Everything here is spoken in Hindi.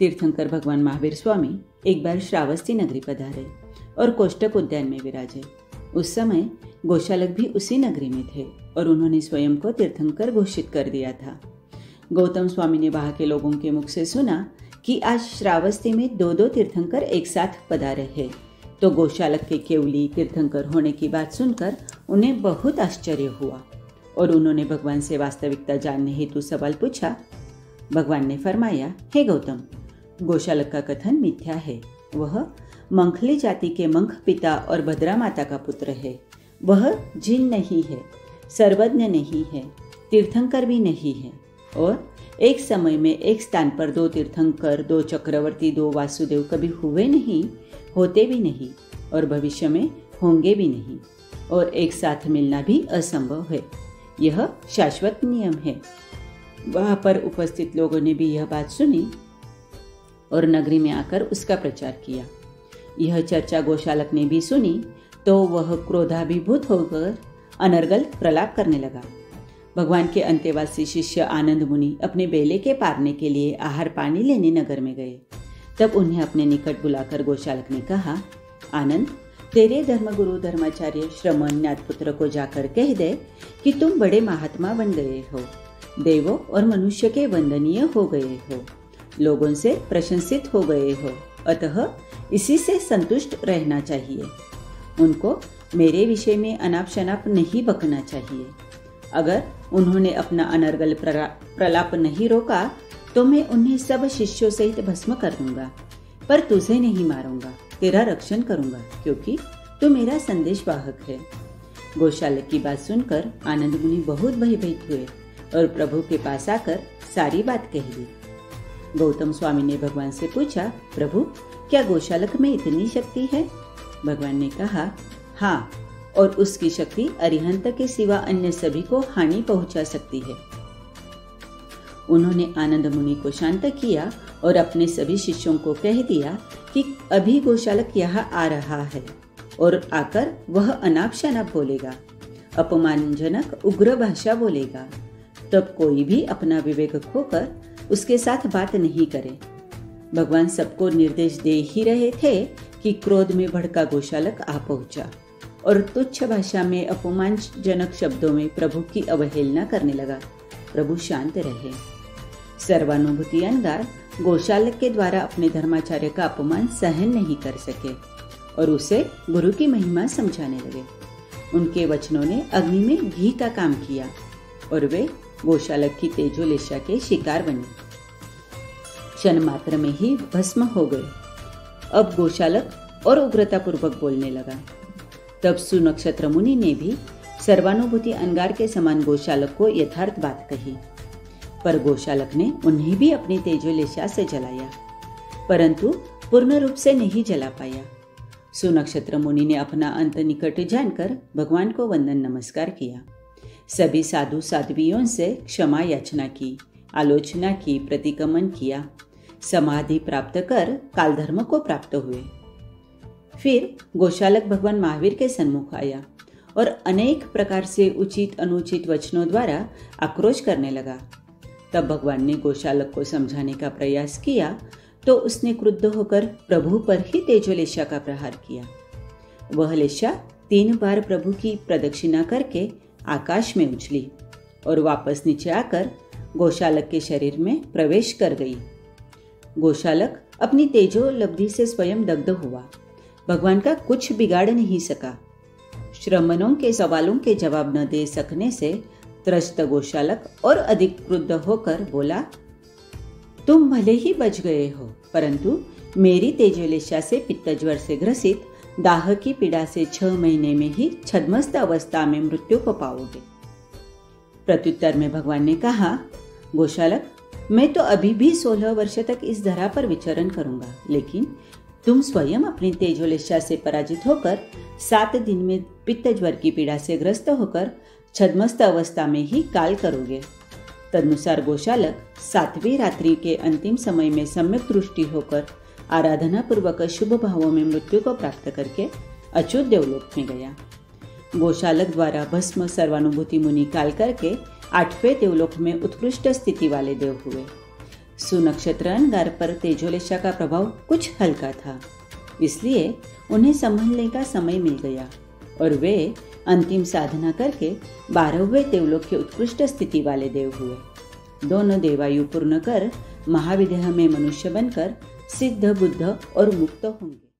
तीर्थंकर भगवान महावीर स्वामी एक बार श्रावस्ती नगरी पधारे और कोष्टक उद्यान में विराजे। उस समय गोशालक भी उसी नगरी में थे और उन्होंने स्वयं को तीर्थंकर घोषित कर दिया था। गौतम स्वामी ने वहां के लोगों के मुख से सुना कि आज श्रावस्ती में दो तीर्थंकर एक साथ पधारे हैं। तो गोशालक के केवली तीर्थंकर होने की बात सुनकर उन्हें बहुत आश्चर्य हुआ और उन्होंने भगवान से वास्तविकता जानने हेतु सवाल पूछा। भगवान ने फरमाया, हे गौतम, गोशालक का कथन मिथ्या है। वह मंखली जाति के मंख पिता और भद्रा माता का पुत्र है। वह जिन नहीं है, सर्वज्ञ नहीं है, तीर्थंकर भी नहीं है और एक समय में एक स्थान पर दो तीर्थंकर, दो चक्रवर्ती, दो वासुदेव कभी हुए नहीं, होते भी नहीं और भविष्य में होंगे भी नहीं और एक साथ मिलना भी असंभव है। यह शाश्वत नियम है। वहां पर उपस्थित लोगों ने भी यह बात सुनी और नगरी में आकर उसका प्रचार किया। यह चर्चा गोशालक ने भी सुनी तो वह क्रोधाभिभूत होकर अनर्गल प्रलाप करने लगा। भगवान के अंत्यवासी शिष्य आनंद मुनि अपने बेले के पारने के लिए आहार पानी लेने नगर में गए। तब उन्हें अपने निकट बुलाकर गोशालक ने कहा, आनंद, तेरे धर्मगुरु धर्माचार्य श्रमण नाथपुत्र को जाकर कह दे कि तुम बड़े महात्मा बन गए हो, देवों और मनुष्य के वंदनीय हो गए हो, लोगों से प्रशंसित हो गए हो, अतः इसी से संतुष्ट रहना चाहिए। उनको मेरे विषय में अनाप शनाप नहीं बकना चाहिए। अगर उन्होंने अपना अनर्गल प्रलाप नहीं रोका तो मैं उन्हें सब शिष्यों सहित भस्म कर दूंगा, पर तुझे नहीं मारूंगा, तेरा रक्षण करूंगा, क्योंकि तू मेरा संदेश वाहक है। गोशालक की बात सुनकर आनंद मुनि बहुत भयभीत हुए और प्रभु के पास आकर सारी बात कह दी। गौतम स्वामी ने भगवान से पूछा, प्रभु, क्या गोशालक में इतनी शक्ति है? भगवान ने कहा, हाँ, और उसकी शक्ति अरिहंत के सिवा अन्य सभी को हानि पहुंचा सकती है। उन्होंने आनंद मुनि को शांत किया और अपने सभी शिष्यों को कह दिया कि अभी गोशालक यहाँ आ रहा है और आकर वह अनाप शनाप बोलेगा, अपमानजनक उग्र भाषा बोलेगा। तब कोई भी अपना विवेक खोकर उसके साथ बात नहीं करे। भगवान सबको निर्देश दे ही रहे थे कि क्रोध में भड़का गोशालक आ पहुंचा और तुच्छ भाषा में अपमानजनक शब्दों में प्रभु की अवहेलना करने लगा। प्रभु शांत रहे। सर्वानुभूति अंगार गोशालक के द्वारा अपने धर्माचार्य का अपमान सहन नहीं कर सके और उसे गुरु की महिमा समझाने लगे। उनके वचनों ने अग्नि में घी का काम किया और वे गोशालक की तेजोलेशा के शिकार बने। क्षण मात्र में ही भस्म हो गए। अब गोशालक और उग्रतापूर्वक बोलने लगा। तब सुनक्षत्र मुनि ने भी सर्वानुभूति अंगार के समान गोशालक को यथार्थ बात कही, पर गोशालक ने उन्हें भी अपनी तेजोलेशा से जलाया, परंतु पूर्ण रूप से नहीं जला पाया। सुनक्षत्र मुनि ने अपना अंत निकट जानकर भगवान को वंदन नमस्कार किया। सभी साधु साध्वियों से क्षमा याचना की, आलोचना की, प्रतिक्रमण किया, समाधि प्राप्त कर कालधर्म को प्राप्त हुए। फिर गोशालक भगवान महावीर के सन्मुख आया और अनेक प्रकार से उचित अनुचित वचनों द्वारा आक्रोश करने लगा। तब भगवान ने गोशालक को समझाने का प्रयास किया तो उसने क्रुद्ध होकर प्रभु पर ही तेजोलेशा का प्रहार किया। वह लेशा 3 बार प्रभु की प्रदक्षिणा करके आकाश में उछली और वापस नीचे आकर गोशालक के शरीर में प्रवेश कर गई। गोशालक अपनी तेजोलब्धि से स्वयं दग्ध हुआ। भगवान का कुछ बिगाड़ नहीं सका। श्रमणों के सवालों के जवाब न दे सकने से त्रस्त गोशालक और अधिक क्रुद्ध होकर बोला, तुम भले ही बच गए हो, परंतु मेरी तेजोलेशा से पित्तज्वर से ग्रसित दाह की पीड़ा से 6 महीने में ही छद्मस्त अवस्था में मृत्यु को पाओगे। प्रत्युत्तर में भगवान ने कहा, गोशालक, मैं तो अभी भी 16 वर्ष तक इस धरा पर विचरण करूंगा, लेकिन तुम स्वयं अपनी तेजोलेशा से पराजित होकर 7 दिन में पित्तज्वर की पीड़ा से ग्रस्त होकर छद्मस्त अवस्था में ही काल करोगे। तदनुसार गोशालक 7वीं रात्रि के अंतिम समय में सम्यक दृष्टि होकर आराधना पूर्वक शुभ भावों में मृत्यु को प्राप्त करके अच्युत देवलोक में गया। गोशालक द्वारा भस्म सर्वानुभूति मुनि काल करके 8वें देवलोक में उत्कृष्ट स्थिति वाले देव हुए। सुनक्षत्र अंगार पर तेजोलेशा का प्रभाव कुछ हल्का था, इसलिए उन्हें संभलने का समय मिल गया और वे अंतिम साधना करके 12वें देवलोक के उत्कृष्ट स्थिति वाले देव हुए। दोनों देवायु पूर्ण कर महाविदेह में मनुष्य बनकर सिद्ध, बुद्ध और मुक्त होंगे।